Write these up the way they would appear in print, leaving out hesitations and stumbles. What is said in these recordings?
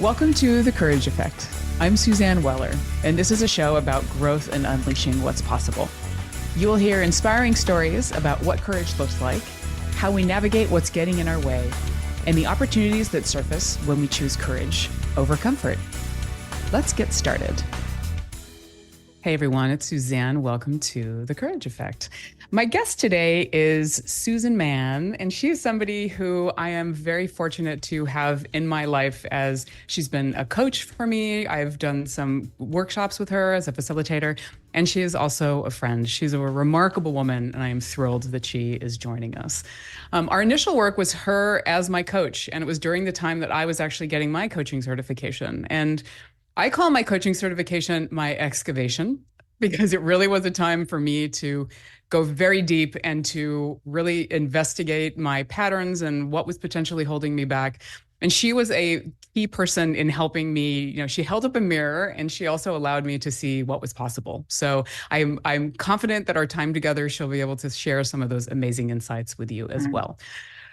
Welcome to The Courage Effect. I'm Suzanne Weller, and this is a show about growth and unleashing what's possible. You'll hear inspiring stories about what courage looks like, how we navigate what's getting in our way, and the opportunities that surface when we choose courage over comfort. Let's get started. Hey everyone, it's Suzanne. Welcome to The Courage Effect. My guest today is Suzanne Mann, and she is somebody who I am very fortunate to have in my life, as she's been a coach for me. I've done some workshops with her as a facilitator, and she is also a friend. She's a remarkable woman, and I am thrilled that she is joining us. Our initial work was her as my coach, and it was during the time that I was actually getting my coaching certification. And I call my coaching certification my excavation, because it really was a time for me to go very deep and to really investigate my patterns and what was potentially holding me back. And she was a key person in helping me. She held up a mirror and she also allowed me to see what was possible. So I'm confident that our time together, she'll be able to share some of those amazing insights with you as well.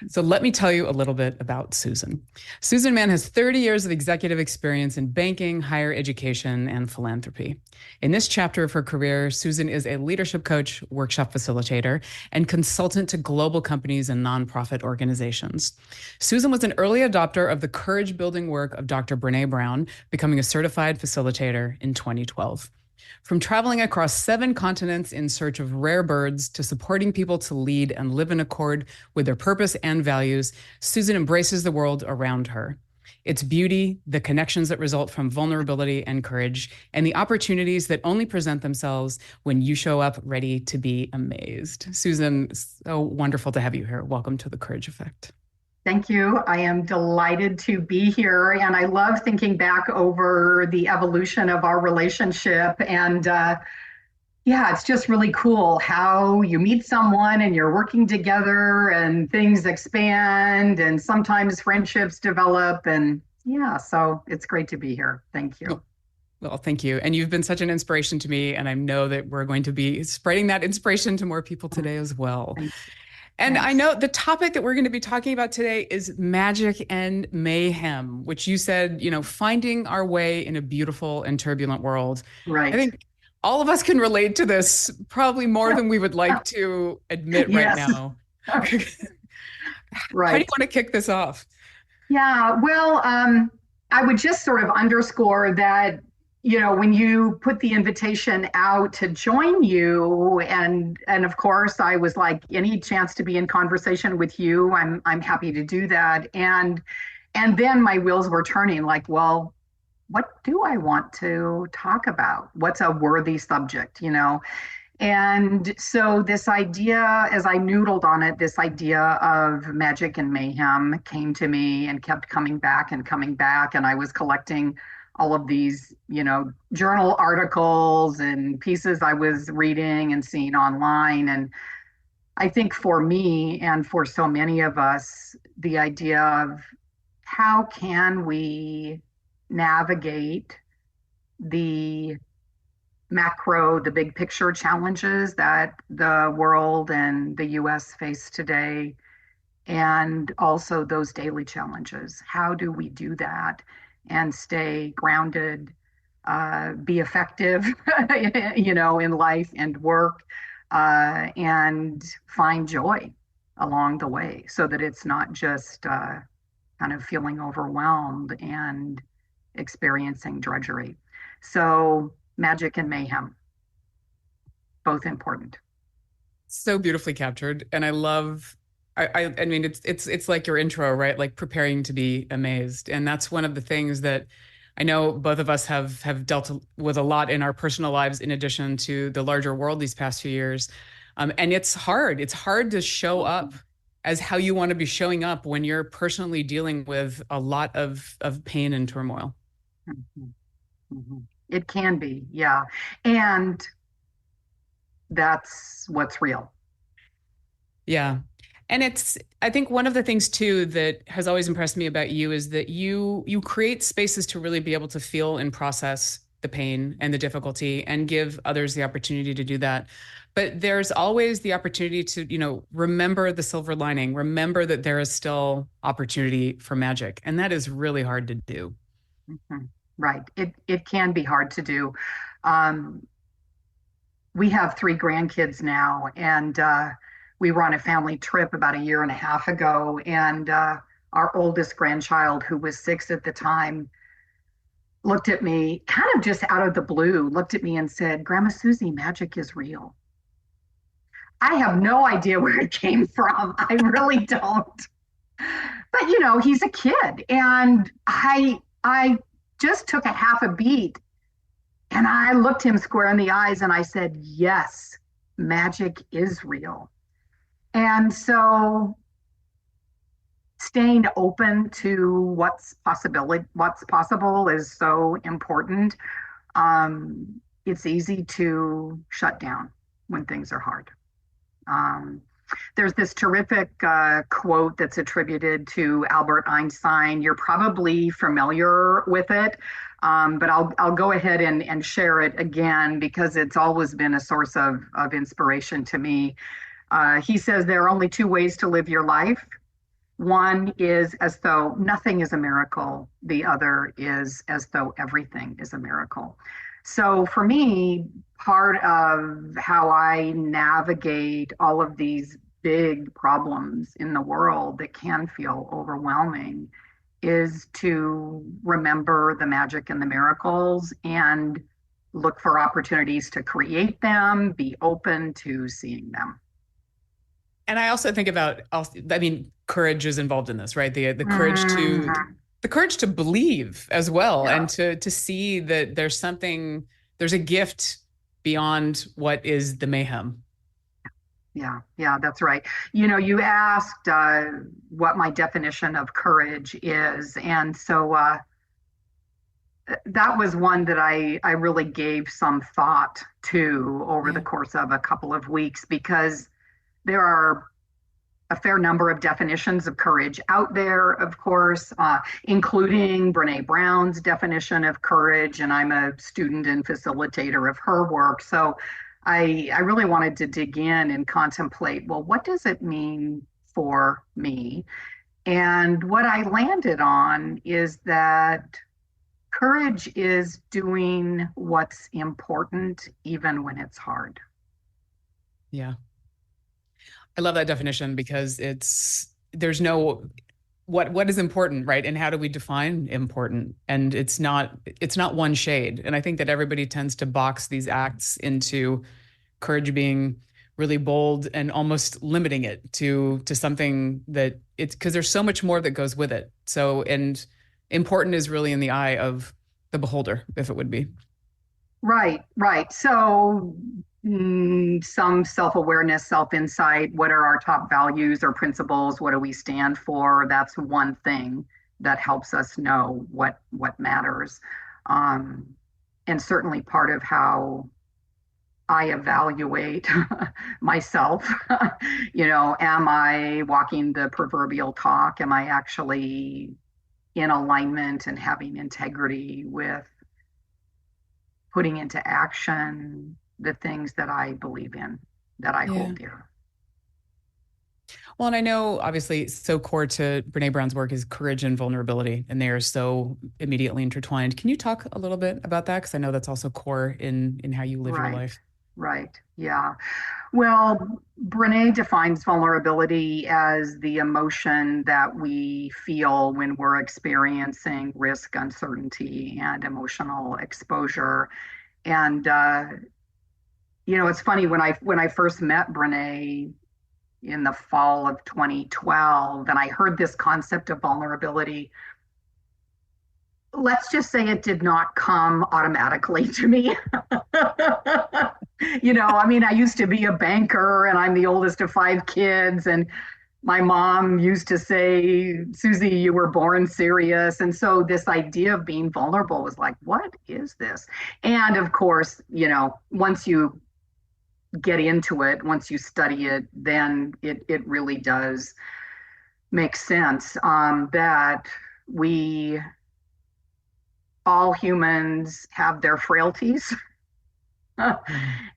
So let me tell you a little bit about Suzanne. Suzanne Mann has 30 years of executive experience in banking, higher education, and philanthropy. In this chapter of her career, Suzanne is a leadership coach, workshop facilitator, and consultant to global companies and nonprofit organizations. Suzanne was an early adopter of the courage-building work of Dr. Brené Brown, becoming a certified facilitator in 2012. From traveling across 7 continents in search of rare birds to supporting people to lead and live in accord with their purpose and values, Suzanne embraces the world around her. Its beauty, the connections that result from vulnerability and courage, and the opportunities that only present themselves when you show up ready to be amazed. Suzanne, so wonderful to have you here. Welcome to The Courage Effect. Thank you. I am delighted to be here. And I love thinking back over the evolution of our relationship. And it's just really cool how you meet someone and you're working together and things expand and sometimes friendships develop. And so it's great to be here. Thank you. Well, thank you. And you've been such an inspiration to me. And I know that we're going to be spreading that inspiration to more people today as well. And yes. I know the topic that we're going to be talking about today is magic and mayhem, which you said, finding our way in a beautiful and turbulent world. Right. I think all of us can relate to this probably more than we would like to admit right now. Right. How do you want to kick this off? Yeah, well, I would just sort of underscore that when you put the invitation out to join you, and of course I was like, any chance to be in conversation with you, I'm happy to do that. And then my wheels were turning like, well, what do I want to talk about? What's a worthy subject, And so this idea, as I noodled on it, this idea of magic and mayhem came to me and kept coming back. And I was collecting all of these, journal articles and pieces I was reading and seeing online. And I think for me and for so many of us, the idea of how can we navigate the macro, the big picture challenges that the world and the US face today, and also those daily challenges. How do we do that and stay grounded, be effective, in life and work, and find joy along the way so that it's not just kind of feeling overwhelmed and experiencing drudgery. So magic and mayhem, both important. So beautifully captured. And I love I mean, it's like your intro, right? Like preparing to be amazed. And that's one of the things that I know both of us have dealt with a lot in our personal lives, in addition to the larger world these past few years. And it's hard. It's hard to show up as how you want to be showing up when you're personally dealing with a lot of pain and turmoil. Mm-hmm. Mm-hmm. It can be, yeah. And that's what's real. Yeah. And I think one of the things too that has always impressed me about you is that you create spaces to really be able to feel and process the pain and the difficulty and give others the opportunity to do that. But there's always the opportunity to, remember the silver lining, remember that there is still opportunity for magic. And that is really hard to do. Mhm. Right. It can be hard to do. Um, we have three grandkids now, and we were on a family trip about a year and a half ago, and our oldest grandchild, who was 6 at the time, looked at me kind of just out of the blue, looked at me and said, "Grandma Susie, magic is real." I have no idea where it came from. I really don't. But he's a kid, and I just took a half a beat, and I looked him square in the eyes and I said, "Yes, magic is real." And so staying open to what's possible is so important. It's easy to shut down when things are hard. Um, there's this terrific quote that's attributed to Albert Einstein. You're probably familiar with it, but I'll go ahead and share it again because it's always been a source of inspiration to me. He says there are only two ways to live your life. One is as though nothing is a miracle. The other is as though everything is a miracle. So for me, part of how I navigate all of these big problems in the world that can feel overwhelming is to remember the magic and the miracles and look for opportunities to create them, be open to seeing them. And I also think about, I mean, courage is involved in this, right? The courage to Mhm. the courage to believe as well, Yeah. and to see that there's a gift beyond what is the mayhem. Yeah, yeah, that's right. You asked what my definition of courage is, and so that was one that I really gave some thought to over the Yeah. course of a couple of weeks because there are a fair number of definitions of courage out there, of course, including Brene Brown's definition of courage. And I'm a student and facilitator of her work. So I really wanted to dig in and contemplate, well, what does it mean for me? And what I landed on is that courage is doing what's important, even when it's hard. Yeah. I love that definition because there's no what is important, right? And how do we define important? And it's not one shade. And I think that everybody tends to box these acts into courage being really bold and almost limiting it to something that it's because there's so much more that goes with it. So, and important is really in the eye of the beholder, if it would be. Right, right. So, some self awareness, self insight. What are our top values or principles? What do we stand for? That's one thing that helps us know what matters. Um, and certainly part of how I evaluate myself. Am I walking the proverbial talk? Am I actually in alignment and having integrity with putting into action the things that I believe in, that I Yeah. hold dear. Well, and I know obviously so core to Brene Brown's work is courage and vulnerability, and they are so immediately intertwined. Can you talk a little bit about that? Because I know that's also core in how you live your Right, life. right. Yeah. Well, Brene defines vulnerability as the emotion that we feel when we're experiencing risk, uncertainty, and emotional exposure. And it's funny when I first met Brene in the fall of 2012, and I heard this concept of vulnerability. Let's just say it did not come automatically to me. I mean, I used to be a banker and I'm the oldest of five kids. And my mom used to say, "Susie, you were born serious." And so this idea of being vulnerable was like, what is this? And of course, once you get into it, once you study it, then it really does make sense that we all humans have their frailties Mhm.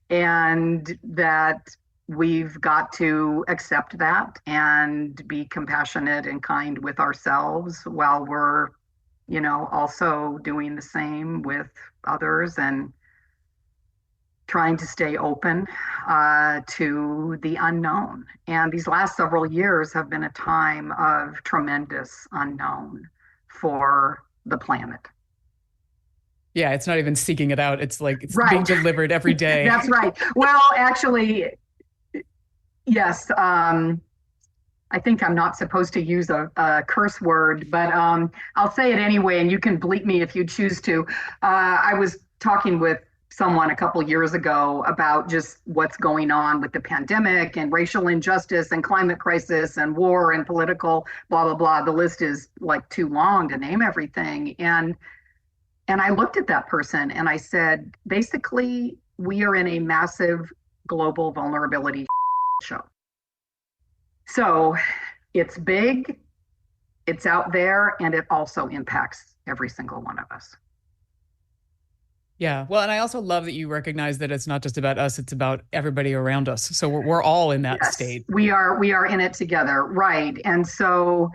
and that we've got to accept that and be compassionate and kind with ourselves while we're also doing the same with others and trying to stay open to the unknown. And these last several years have been a time of tremendous unknown for the planet. Yeah, it's not even seeking it out. It's like it's being Right. delivered every day. That's right. Well, actually, yes. I think I'm not supposed to use a curse word, but I'll say it anyway, and you can bleep me if you choose to. I was talking with someone a couple years ago about just what's going on with the pandemic and racial injustice and climate crisis and war and political blah blah blah. The list is like too long to name everything. And I looked at that person and I said, basically, we are in a massive global vulnerability show. So it's big, it's out there, and it also impacts every single one of us. Yeah. Well, and I also love that you recognize that it's not just about us, it's about everybody around us. So we're all in that Yes, state. we are in it together, right? And so,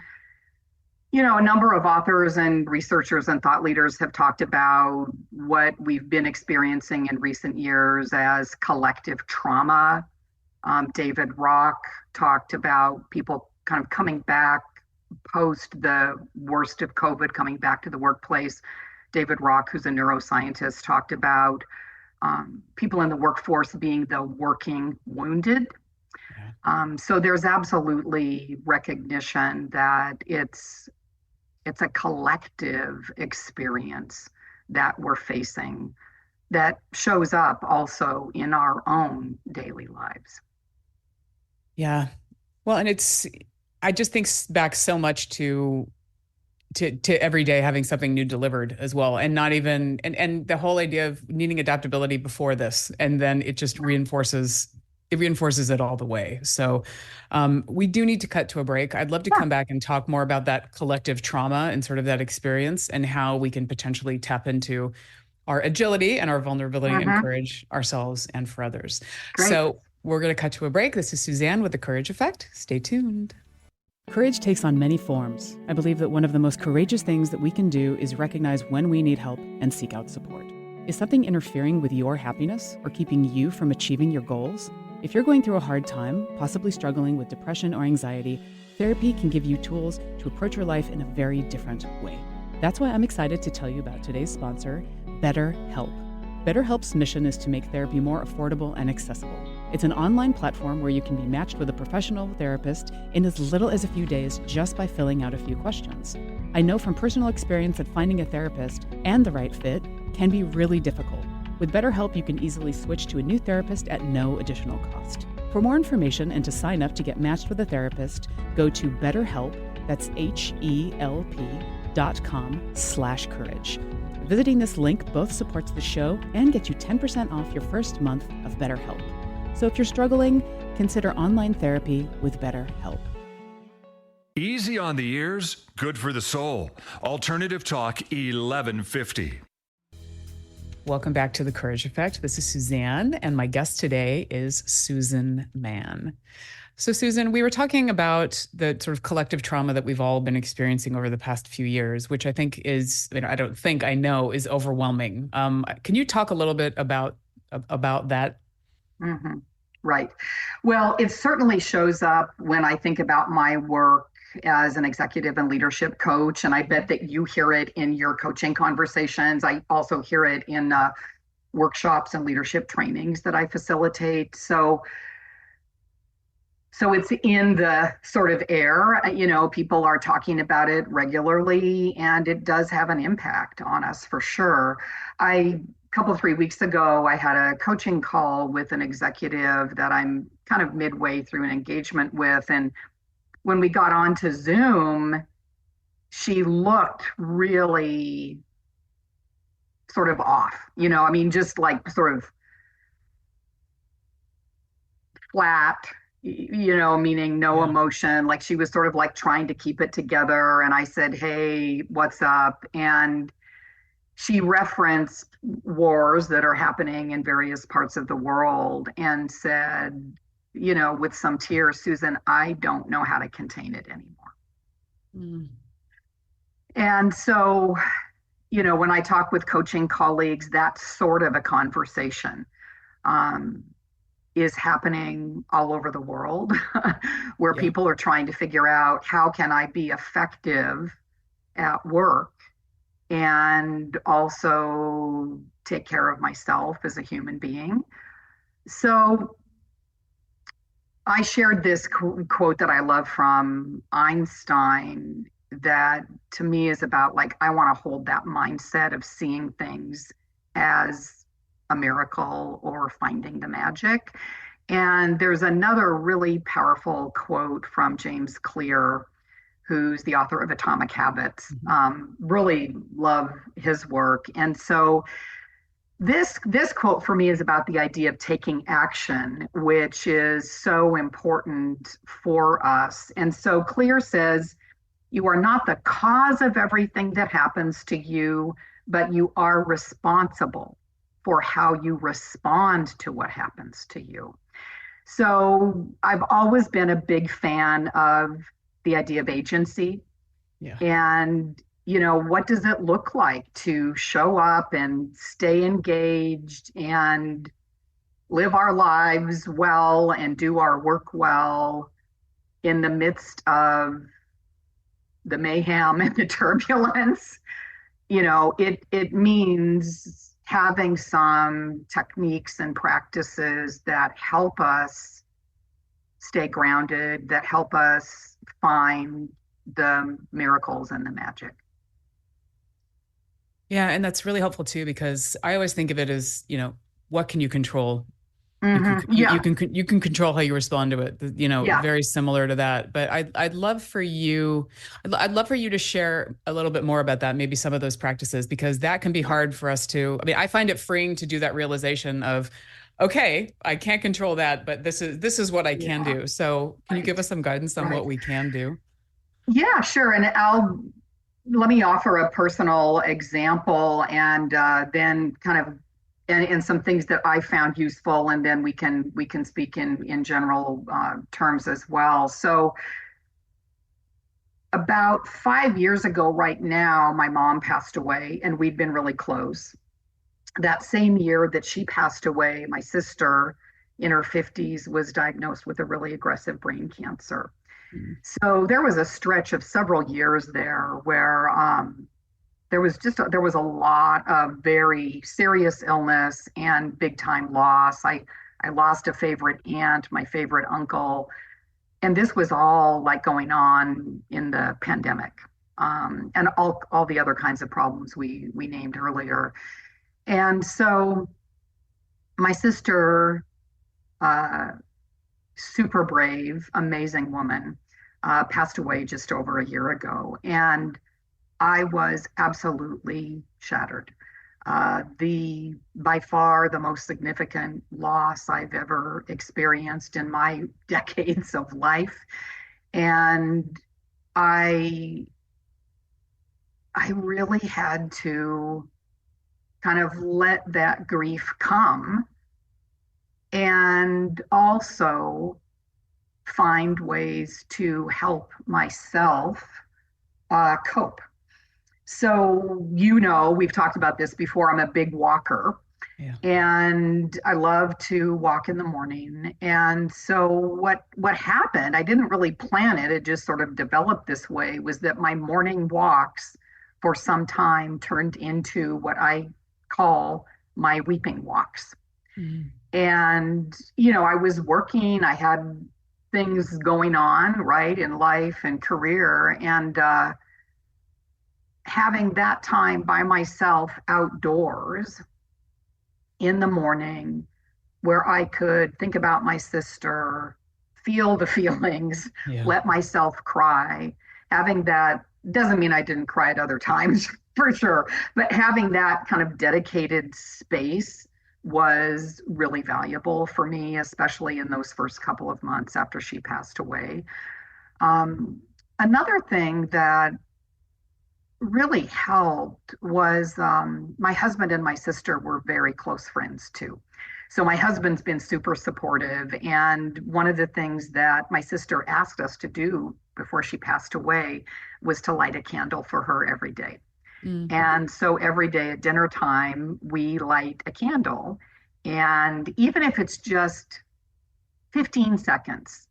a number of authors and researchers and thought leaders have talked about what we've been experiencing in recent years as collective trauma. David Rock talked about people kind of coming back post the worst of COVID, coming back to the workplace. David Rock, who's a neuroscientist, talked about people in the workforce being the working wounded. So there's absolutely recognition that it's a collective experience that we're facing that shows up also in our own daily lives. Yeah. Well, and I just think back so much to every day having something new delivered as well. And not even, and the whole idea of needing adaptability before this, and then it just reinforces it all the way. So we do need to cut to a break. I'd love to come back and talk more about that collective trauma and sort of that experience and how we can potentially tap into our agility and our vulnerability and courage ourselves and for others. Great. So we're going to cut to a break. This is Suzanne with The Courage Effect. Stay tuned. Courage takes on many forms. I believe that one of the most courageous things that we can do is recognize when we need help and seek out support. Is something interfering with your happiness or keeping you from achieving your goals? If you're going through a hard time, possibly struggling with depression or anxiety, therapy can give you tools to approach your life in a very different way. That's why I'm excited to tell you about today's sponsor, BetterHelp. BetterHelp's mission is to make therapy more affordable and accessible. It's an online platform where you can be matched with a professional therapist in as little as a few days just by filling out a few questions. I know from personal experience that finding a therapist and the right fit can be really difficult. With BetterHelp, you can easily switch to a new therapist at no additional cost. For more information and to sign up to get matched with a therapist, go to BetterHelp, that's HELP.com/courage. Visiting this link both supports the show and gets you 10% off your first month of BetterHelp. So if you're struggling, consider online therapy with BetterHelp. Easy on the ears, good for the soul. Alternative Talk 1150. Welcome back to The Courage Effect. This is Suzanne, and my guest today is Susan Mann. So Susan, we were talking about the sort of collective trauma that we've all been experiencing over the past few years, which I think is, I know is overwhelming. Can you talk a little bit about that? Mm-hmm. Right. Well, it certainly shows up when I think about my work as an executive and leadership coach. And I bet that you hear it in your coaching conversations. I also hear it in workshops and leadership trainings that I facilitate. So it's in the sort of air, people are talking about it regularly, and it does have an impact on us for sure. A couple, 3 weeks ago, I had a coaching call with an executive that I'm kind of midway through an engagement with. And when we got onto Zoom, she looked really sort of off, just like sort of flat, meaning no emotion. Like she was sort of like trying to keep it together. And I said, "Hey, what's up?" And she referenced wars that are happening in various parts of the world and said, with some tears, "Susan, I don't know how to contain it anymore." Mm. And so, when I talk with coaching colleagues, that sort of a conversation um, is happening all over the world where Yeah. people are trying to figure out how can I be effective at work and also take care of myself as a human being. So I shared this quote that I love from Einstein that to me is about like, I want to hold that mindset of seeing things as a miracle or finding the magic. And there's another really powerful quote from James Clear, who's the author of Atomic Habits. Really love his work. And so this quote for me is about the idea of taking action, which is so important for us. And so Clear says, you are not the cause of everything that happens to you, but you are responsible for how you respond to what happens to you. So I've always been a big fan of the idea of agency. Yeah. And, what does it look like to show up and stay engaged and live our lives well and do our work well in the midst of the mayhem and the turbulence? It means having some techniques and practices that help us stay grounded, that help us find the miracles and the magic. Yeah, and that's really helpful too, because I always think of it as, what can you control? Yeah, You can control how you respond to it, yeah. very similar to that. But I'd love for you, I'd love for you to share a little bit more about that, maybe some of those practices, because that can be hard for us to, I mean, I find it freeing to do that realization of, okay, I can't control that, but this is what I can Yeah, do. So can you right, give us some guidance on right. what we can do? Yeah, sure. And let me offer a personal example and then kind of and some things that I found useful, and then we can speak in general terms as well. So about 5 years ago, right now, my mom passed away, and we'd been really close. That same year that she passed away, my sister in her 50s was diagnosed with a really aggressive brain cancer. Mm. So there was a stretch of several years there where there was a lot of very serious illness and big time loss. I lost a favorite aunt, my favorite uncle, and this was all like going on in the pandemic, and all the other kinds of problems we named earlier. And so my sister, uh, super brave, amazing woman, passed away just over a year ago, and I was absolutely shattered. The by far the most significant loss I've ever experienced in my decades of life, and I I really had to kind of let that grief come and also find ways to help myself cope. So, we've talked about this before. I'm a big walker Yeah. and I love to walk in the morning. And so what happened, I didn't really plan it. It just sort of developed this way, was that my morning walks for some time turned into what I call my weeping walks. Mm. And, I was working, I had things going on, right, in life and career. And having that time by myself outdoors in the morning where I could think about my sister, feel the feelings, Yeah. let myself cry, having that doesn't mean I didn't cry at other times for sure, but having that kind of dedicated space was really valuable for me, especially in those first couple of months after she passed away. Um, Another thing that really helped was my husband and my sister were very close friends too. So my husband's been super supportive. And one of the things that my sister asked us to do before she passed away was to light a candle for her every day. Mm. And so every day at dinner time, we light a candle. And even if it's just 15 seconds,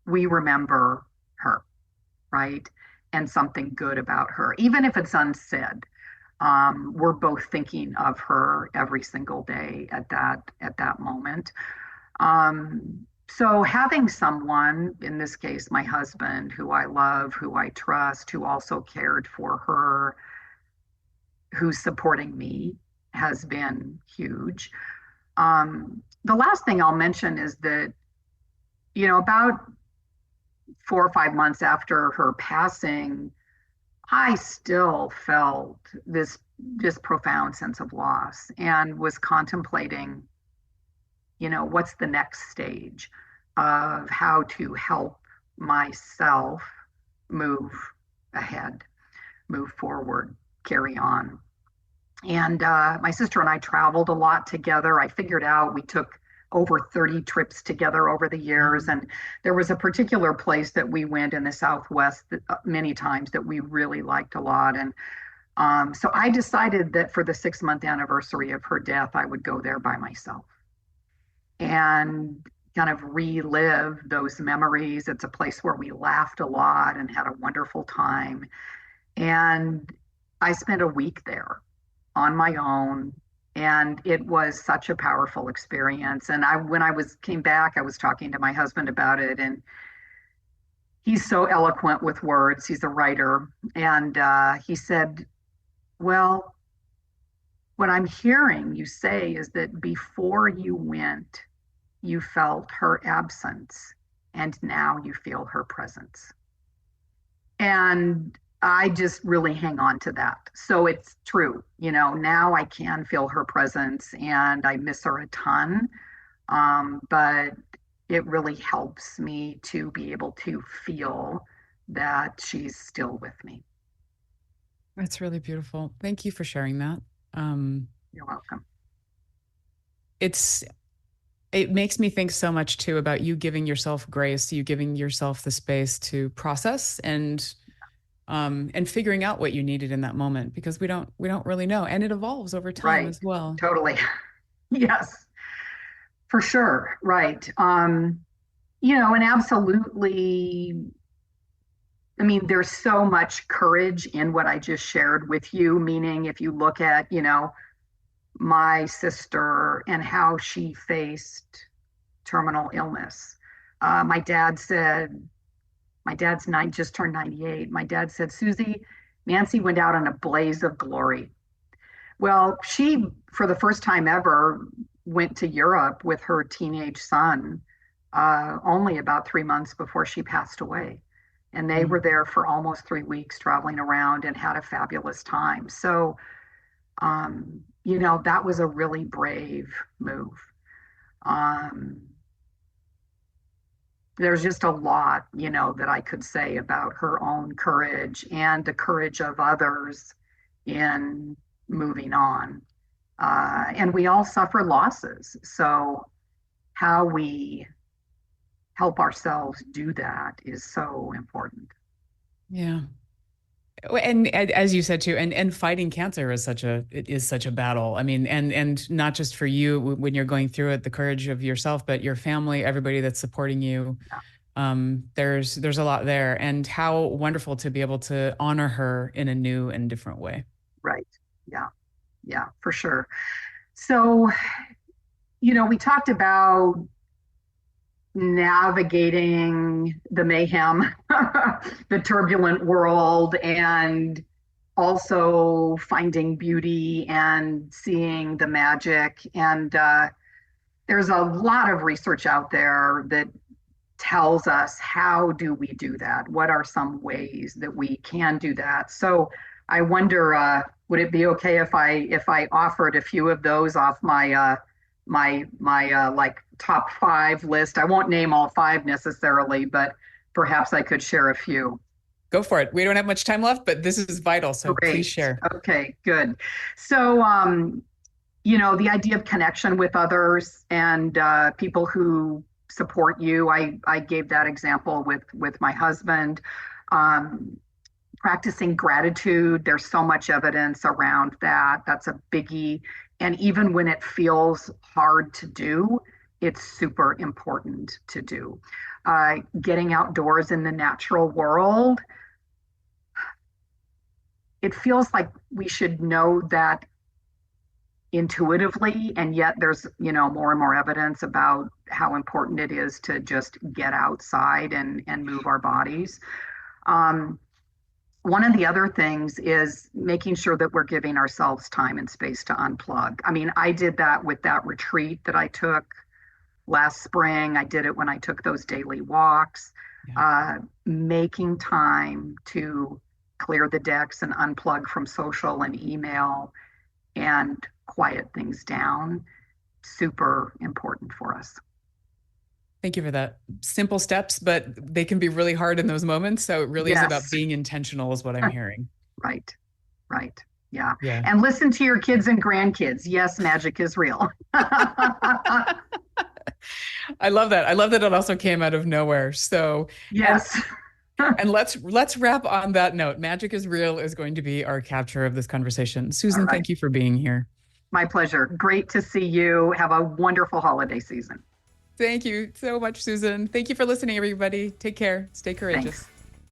we remember her, right? And something good about her, even if it's unsaid. We're both thinking of her every single day at that moment. So having someone, in this case, my husband, who I love, who I trust, who also cared for her, who's supporting me, has been huge. The last thing I'll mention is that, about 4 or 5 months after her passing, I still felt this profound sense of loss and was contemplating, what's the next stage of how to help myself move ahead, move forward, carry on. And my sister and I traveled a lot together. I figured out we took over 30 trips together over the years. And there was a particular place that we went in the Southwest many times that we really liked a lot. And so I decided that for the 6-month anniversary of her death, I would go there by myself and kind of relive those memories. It's a place where we laughed a lot and had a wonderful time. And I spent a week there on my own, and it was such a powerful experience. And when I came back, I was talking to my husband about it, and he's so eloquent with words. He's a writer, and he said, "Well, what I'm hearing you say is that before you went, you felt her absence, and now you feel her presence." And I just really hang on to that. So it's true, now I can feel her presence and I miss her a ton. But it really helps me to be able to feel that she's still with me. That's really beautiful. Thank you for sharing that. You're welcome. It makes me think so much too about you giving yourself grace, you giving yourself the space to process and figuring out what you needed in that moment, because we don't really know, and it evolves over time as well. Totally. Yes, for sure. Right. And absolutely. I mean, there's so much courage in what I just shared with you, meaning if you look at, my sister and how she faced terminal illness. My dad's just turned 98. My dad said, "Susie, Nancy went out in a blaze of glory." Well, she, for the first time ever, went to Europe with her teenage son only about 3 months before she passed away. And they were there for almost 3 weeks traveling around and had a fabulous time. So, that was a really brave move. There's just a lot, that I could say about her own courage and the courage of others in moving on. And we all suffer losses. So how we help ourselves do that is so important. Yeah. And as you said too, and fighting cancer is such a battle. I mean, and not just for you when you're going through it, the courage of yourself, but your family, everybody that's supporting you. There's a lot there, and how wonderful to be able to honor her in a new and different way. Right. Yeah, for sure. So, we talked about navigating the mayhem, the turbulent world, and also finding beauty and seeing the magic. And there's a lot of research out there that tells us, how do we do that? What are some ways that we can do that? So I wonder, would it be okay if I offered a few of those off my like top 5 list? I won't name all 5 necessarily, but perhaps I could share a few. Go for it. We don't have much time left, but this is vital. So Great. Please share. Okay, good. So, the idea of connection with others and people who support you. I gave that example with my husband. Um, Practicing gratitude, there's so much evidence around that. That's a biggie. And even when it feels hard to do, it's super important to do. Getting outdoors in the natural world, it feels like we should know that intuitively, and yet there's more and more evidence about how important it is to just get outside and move our bodies. One of the other things is making sure that we're giving ourselves time and space to unplug. I mean, I did that with that retreat that I took last spring. I did it when I took those daily walks. Making time to clear the decks and unplug from social and email and quiet things down, super important for us. Thank you for that. Simple steps, but they can be really hard in those moments. So it really is about being intentional is what I'm hearing. Right. Yeah. And listen to your kids and grandkids. Yes, magic is real. I love that. I love that it also came out of nowhere. So yes. And let's wrap on that note. Magic is real is going to be our capture of this conversation. Susan, thank you for being here. My pleasure. Great to see you. Have a wonderful holiday season. Thank you so much, Susan. Thank you for listening, everybody. Take care. Stay courageous. Thanks.